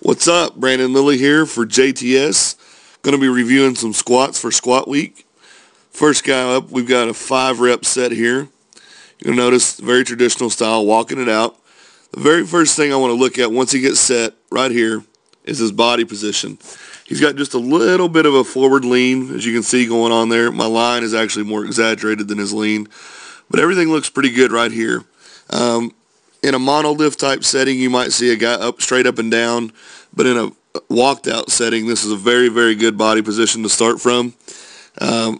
What's up? Brandon Lilly here for JTS. Going to be reviewing some squats for squat week. First guy up, we've got a 5-rep set here. You'll notice very traditional style, walking it out. The very first thing I want to look at once he gets set right here is his body position. He's got just a little bit of a forward lean, as you can see going on there. My line is actually more exaggerated than his lean, but everything looks pretty good right here. In a monolift type setting, you might see a guy up straight up and down, but in a walked out setting, this is a very, very good body position to start from. The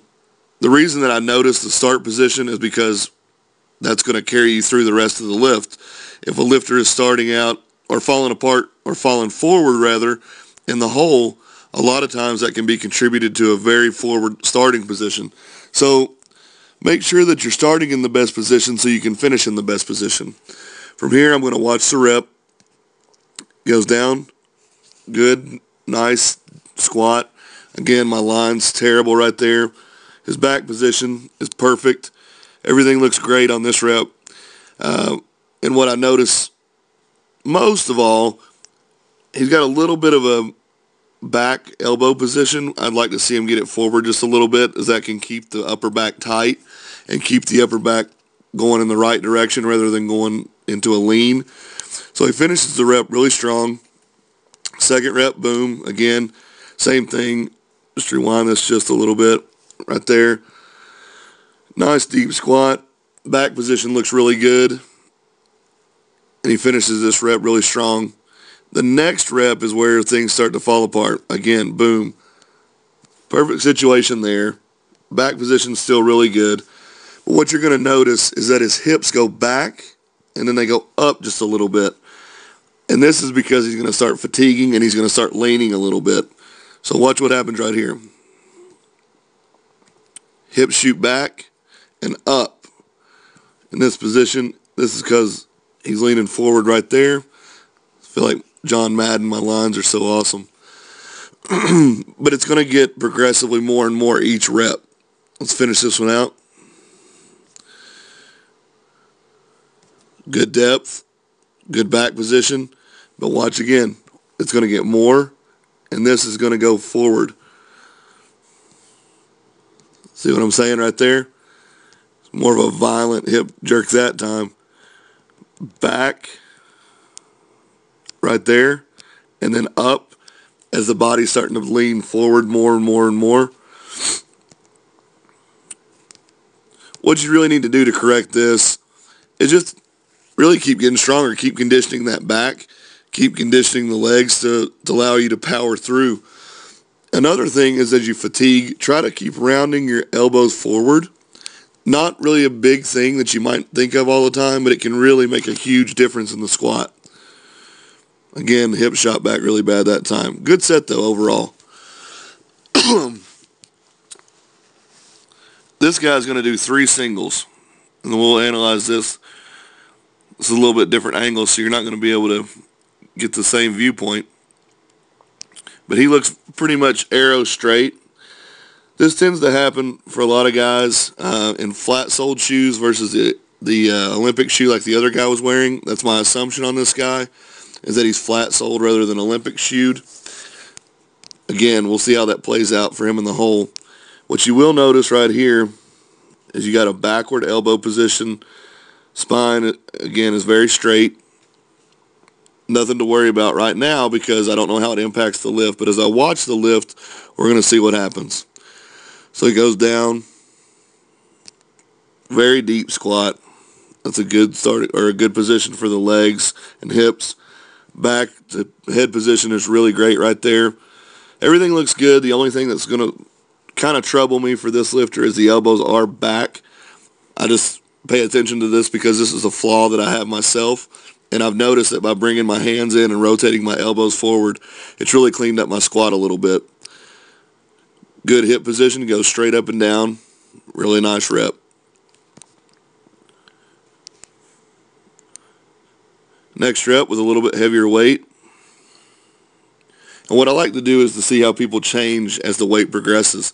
reason that I noticed the start position is because that's going to carry you through the rest of the lift. If a lifter is starting out or falling apart or falling forward rather in the hole, a lot of times that can be contributed to a very forward starting position. So make sure that you're starting in the best position so you can finish in the best position. From here, I'm going to watch the rep. Goes down. Good. Nice squat. Again, my line's terrible right there. His back position is perfect. Everything looks great on this rep. And what I notice most of all, he's got a little bit of a back elbow position. I'd like to see him get it forward just a little bit, as that can keep the upper back tight and keep the upper back going in the right direction rather than going into a lean. So he finishes the rep really strong. Second rep, boom, again, same thing. Just rewind this just a little bit right there. Nice deep squat. Back position looks really good. And he finishes this rep really strong. The next rep is where things start to fall apart. Again, boom. Perfect situation there. Back position's still really good. But what you're going to notice is that his hips go back and then they go up just a little bit. And this is because he's going to start fatiguing and he's going to start leaning a little bit. So watch what happens right here. Hips shoot back and up. In this position, this is because he's leaning forward right there. I feel like John Madden, my lines are so awesome. But it's going to get progressively more and more each rep. Let's finish this one out. Good depth, good back position, but watch again. It's going to get more, and this is going to go forward. See what I'm saying right there? It's more of a violent hip jerk that time. Back, right there, and then up as the body's starting to lean forward more and more and more. What you really need to do to correct this is just really keep getting stronger, keep conditioning that back, keep conditioning the legs to allow you to power through. Another thing is, as you fatigue, try to keep rounding your elbows forward. Not really a big thing that you might think of all the time, but it can really make a huge difference in the squat. Again, the hip shot back really bad that time. Good set though overall. This guy's going to do 3 singles, and we'll analyze this. It's a little bit different angle, so you're not going to be able to get the same viewpoint. But he looks pretty much arrow straight. This tends to happen for a lot of guys in flat-soled shoes versus the Olympic shoe like the other guy was wearing. That's my assumption on this guy, is that he's flat-soled rather than Olympic shoed. Again, we'll see how that plays out for him in the hole. What you will notice right here is you got a backward elbow position. Spine, again, is very straight. Nothing to worry about right now because I don't know how it impacts the lift. But as I watch the lift, we're going to see what happens. So he goes down. Very deep squat. That's a good start or a good position for the legs and hips. Back to head position is really great right there. Everything looks good. The only thing that's going to kind of trouble me for this lifter is the elbows are back. I just pay attention to this because this is a flaw that I have myself, and I've noticed that by bringing my hands in and rotating my elbows forward, it's really cleaned up my squat a little bit. Good hip position, goes straight up and down. Really nice rep. Next rep with a little bit heavier weight. And what I like to do is to see how people change as the weight progresses.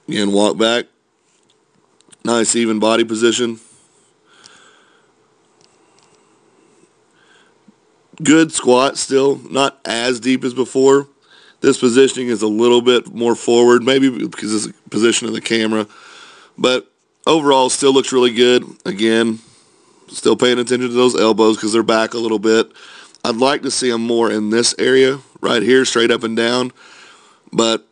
Again, walk back. Nice even body position. Good squat still, not as deep as before. This positioning is a little bit more forward, maybe because it's the position of the camera. But overall, still looks really good. Again, still paying attention to those elbows because they're back a little bit. I'd like to see him more in this area right here, straight up and down. But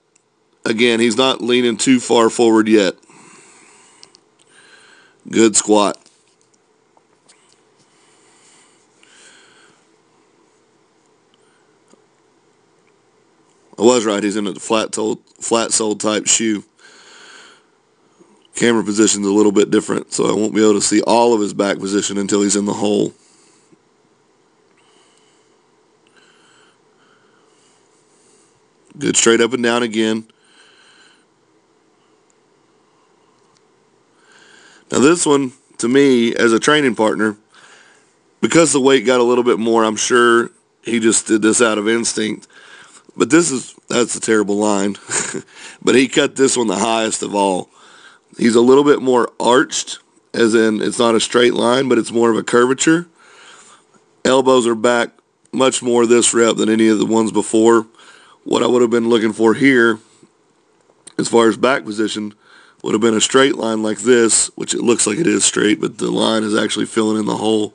again, he's not leaning too far forward yet. Good squat. I was right, he's in a flat-soled type shoe. Camera position's a little bit different, so I won't be able to see all of his back position until he's in the hole. Good straight up and down again. Now this one, to me, as a training partner, because the weight got a little bit more, I'm sure he just did this out of instinct. But that's a terrible line. But he cut this one the highest of all. He's a little bit more arched, as in it's not a straight line, but it's more of a curvature. Elbows are back much more this rep than any of the ones before. What I would have been looking for here, as far as back position, would have been a straight line like this, which it looks like it is straight, but the line is actually filling in the hole.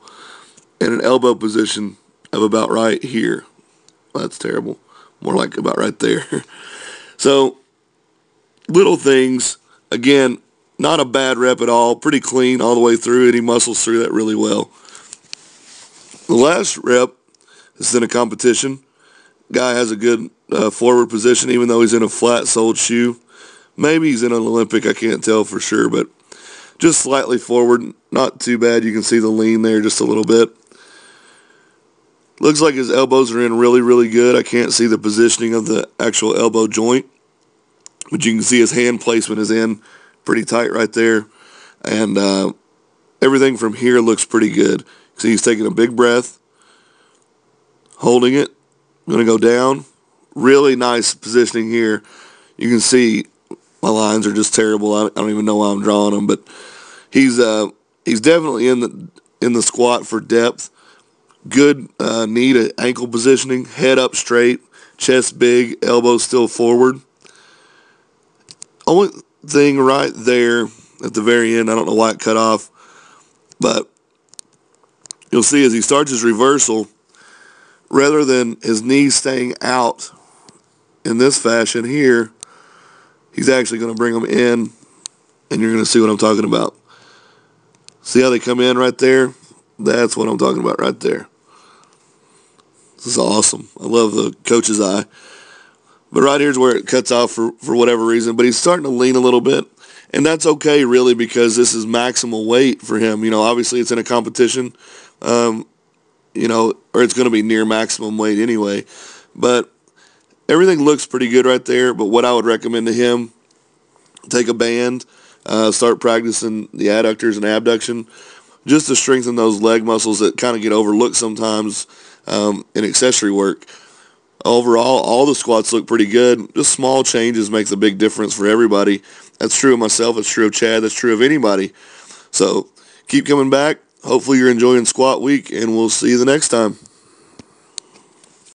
And an elbow position of about right here. Well, that's terrible. More like about right there. So, little things. Again, not a bad rep at all. Pretty clean all the way through, and he muscles through that really well. The last rep, this is in a competition. Guy has a good forward position, even though he's in a flat-soled shoe. Maybe he's in an Olympic, I can't tell for sure, but just slightly forward. Not too bad. You can see the lean there just a little bit. Looks like his elbows are in really, really good. I can't see the positioning of the actual elbow joint, but you can see his hand placement is in pretty tight right there. And everything from here looks pretty good. See, he's taking a big breath, holding it. I'm going to go down. Really nice positioning here. You can see my lines are just terrible. I don't even know why I'm drawing them, but he's definitely in the squat for depth. Good knee to ankle positioning, head up straight, chest big, elbows still forward. Only thing right there at the very end, I don't know why it cut off, but you'll see as he starts his reversal, rather than his knees staying out in this fashion here, he's actually going to bring them in, and you're going to see what I'm talking about. See how they come in right there? That's what I'm talking about right there. This is awesome. I love the coach's eye. But right here's where it cuts off for whatever reason. But he's starting to lean a little bit. And that's okay, really, because this is maximal weight for him. You know, obviously it's in a competition, you know, or it's going to be near maximum weight anyway. But everything looks pretty good right there. But what I would recommend to him, take a band, start practicing the adductors and abduction, just to strengthen those leg muscles that kind of get overlooked sometimes in accessory work. Overall, all the squats look pretty good. Just small changes makes a big difference for everybody. That's true of myself. It's true of Chad. That's true of anybody. So keep coming back. Hopefully you're enjoying squat week, and we'll see you the next time.